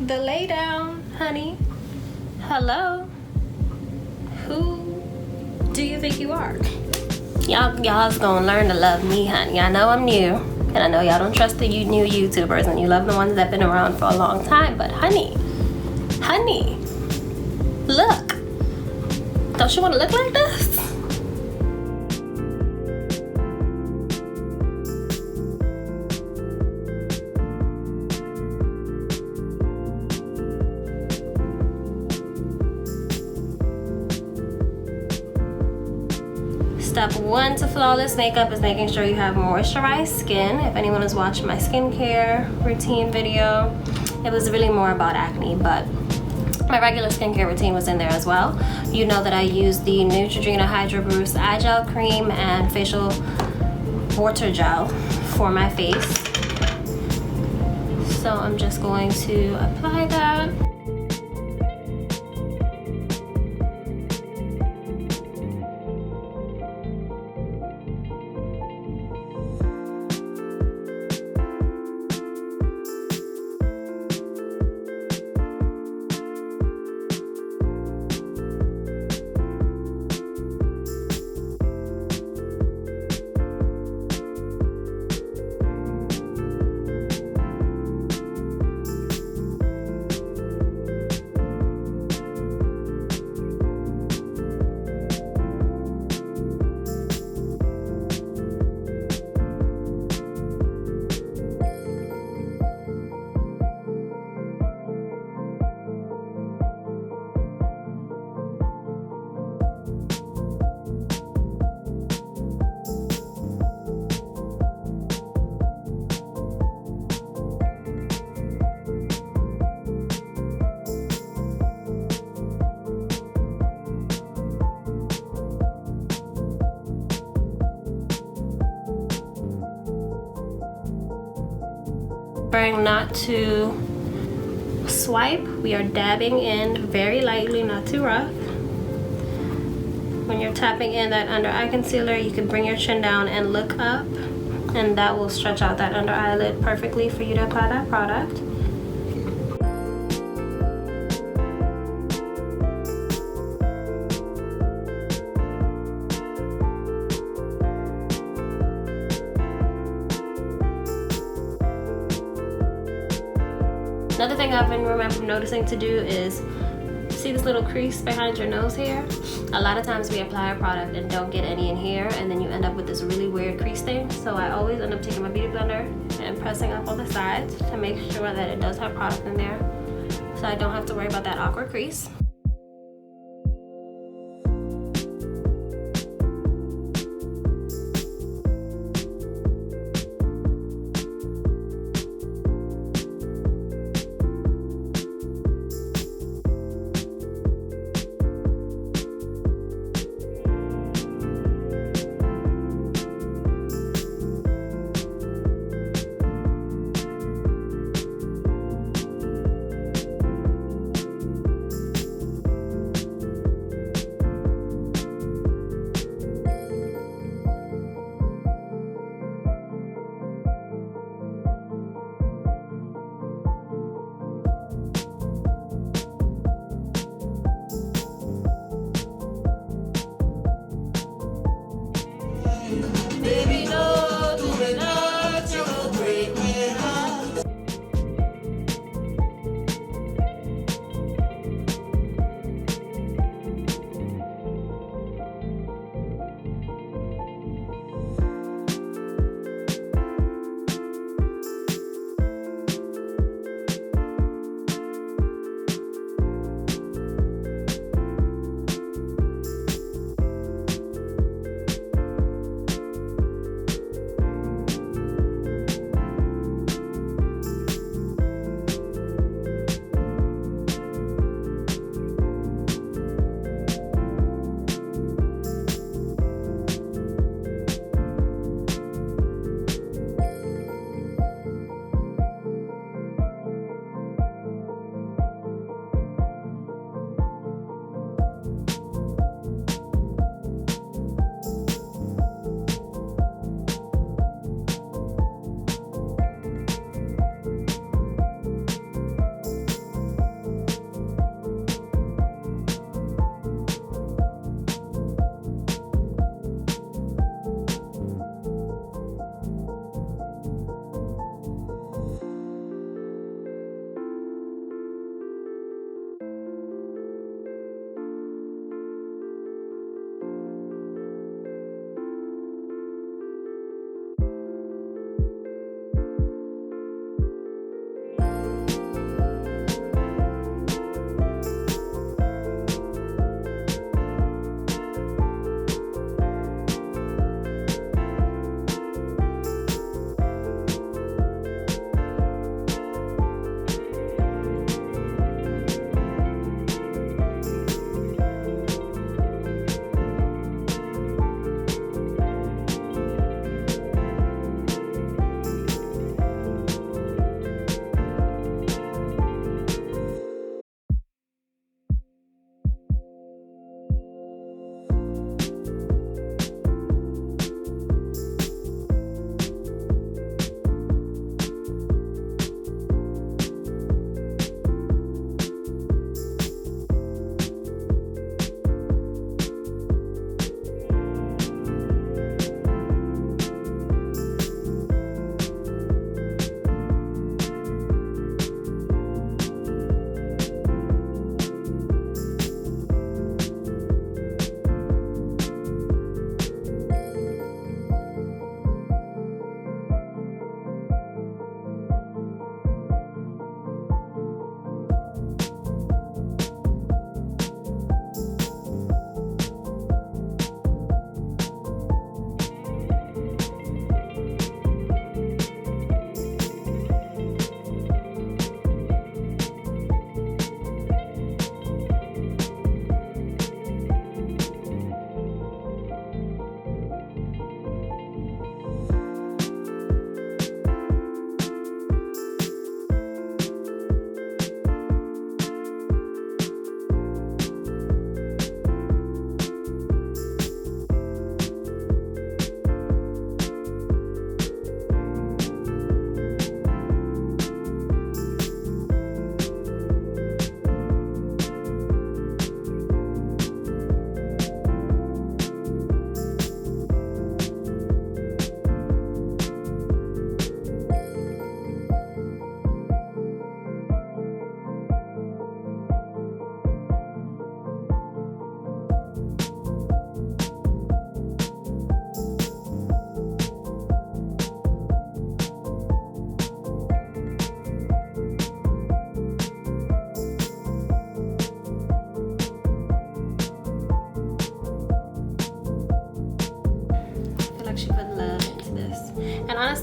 The lay down, honey. Hello. Who do you think you are? Y'all's gonna learn to love me, honey. I know I'm new, and I know y'all don't trust the new YouTubers, and you love the ones that have been around for a long time. But honey, look. Don't you want to look like this? Step 1 to flawless makeup is making sure you have moisturized skin. If anyone has watched my skincare routine video, it was really more about acne, but my regular skincare routine was in there as well. You know that I use the Neutrogena Hydro Boost Eye Gel Cream and Facial Water Gel for my face. So I'm just going to apply that. Remembering not to swipe, we are dabbing in very lightly, not too rough. When you're tapping in that under eye concealer, you can bring your chin down and look up, and that will stretch out that under eyelid perfectly for you to apply that product. Another thing I've been noticing to do is, see this little crease behind your nose here? A lot of times we apply a product and don't get any in here, and then you end up with this really weird crease thing. So I always end up taking my beauty blender and pressing up on the sides to make sure that it does have product in there, so I don't have to worry about that awkward crease.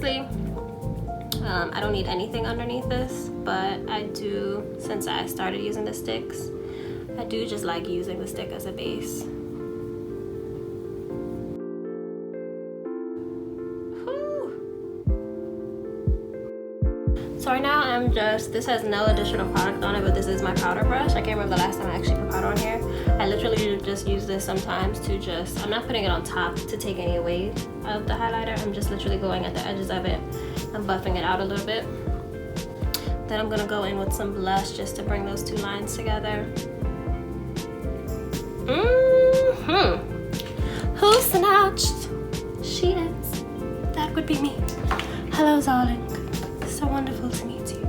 honestly, I don't need anything underneath this, but I do, since I started using the sticks, I do just like using the stick as a base. So right now I'm just, this has no additional product on it, but this is my powder brush. I can't remember the last time I actually put powder on here. I literally just use this sometimes to just, I'm not putting it on top to take any away of the highlighter. I'm just literally going at the edges of it and buffing it out a little bit. Then I'm gonna go in with some blush just to bring those two lines together. Who snatched? She is. That would be me. Hello, darling. So wonderful to meet you.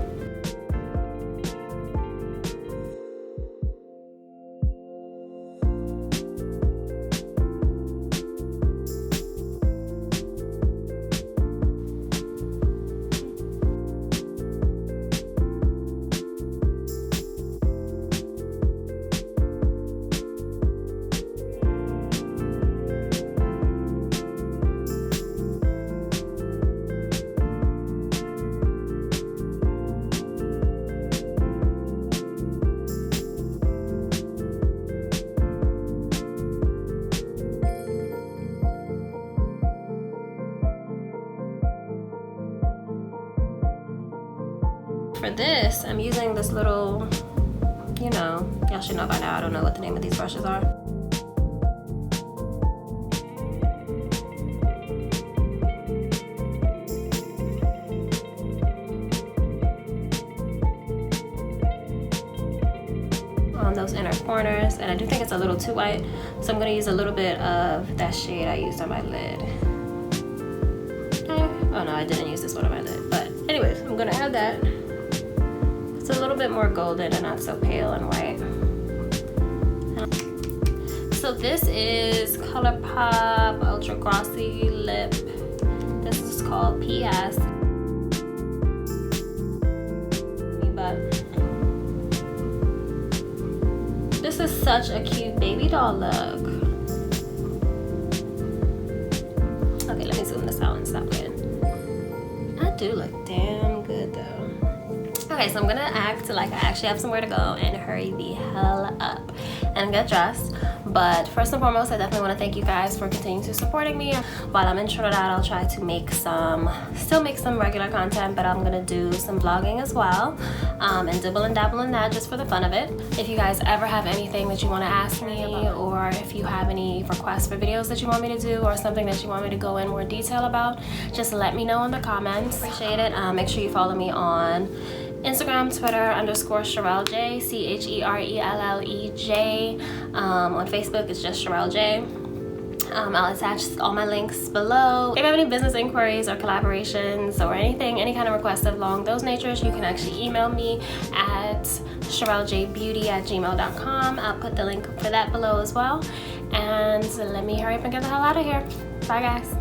For this, I'm using this little, you know, y'all should know by now, I don't know what the name of these brushes are. On those inner corners, and I do think it's a little too white, so I'm gonna use a little bit of that shade I used on my lid. Oh no, I didn't use this one on my lid, but anyways, I'm gonna add that. It's a little bit more golden and not so pale and white. So this is ColourPop Ultra Glossy Lip. This is called PS. But this is such a cute baby doll look. Okay, let me zoom this out and stop playing. I do look damn good though. Okay, so I'm gonna act like I actually have somewhere to go and hurry the hell up and get dressed. But first and foremost, I definitely want to thank you guys for continuing to supporting me. While I'm in Trinidad, I'll try to still make some regular content, but I'm gonna do some vlogging as well, and dibble and dabble in that just for the fun of it. If you guys ever have anything that you want to ask me, or if you have any requests for videos that you want me to do, or something that you want me to go in more detail about, just let me know in the comments. Appreciate it. Make sure you follow me on Instagram, Twitter, _CherelleJ, CherelleJ. On Facebook, it's just CherelleJ. I'll attach all my links below. If you have any business inquiries or collaborations or anything, any kind of requests along those natures, you can actually email me at CherelleJBeauty@gmail.com. I'll put the link for that below as well. And let me hurry up and get the hell out of here. Bye, guys.